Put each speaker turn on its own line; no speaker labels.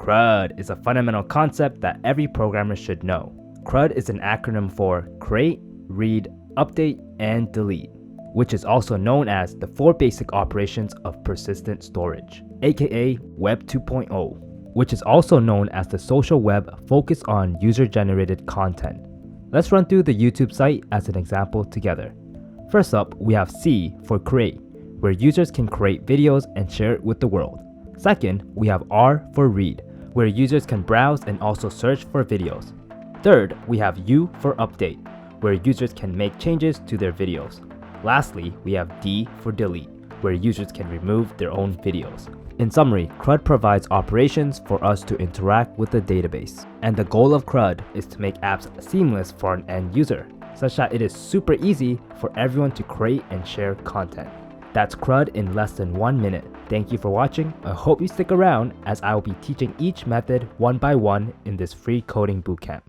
CRUD is a fundamental concept that every programmer should know. CRUD is an acronym for Create, Read, Update, and Delete, which is also known as the 4 basic operations of persistent storage, aka Web 2.0, which is also known as the social web focused on user-generated content. Let's run through the YouTube site as an example together. First up, we have C for Create, where users can create videos and share it with the world. Second, we have R for Read, where users can browse and also search for videos. Third, we have U for Update, where users can make changes to their videos. Lastly, we have D for Delete, where users can remove their own videos. In summary, CRUD provides operations for us to interact with the database. And the goal of CRUD is to make apps seamless for an end user, such that it is super easy for everyone to create and share content. That's CRUD in less than 1 minute. Thank you for watching. I hope you stick around as I will be teaching each method one by one in this free coding bootcamp.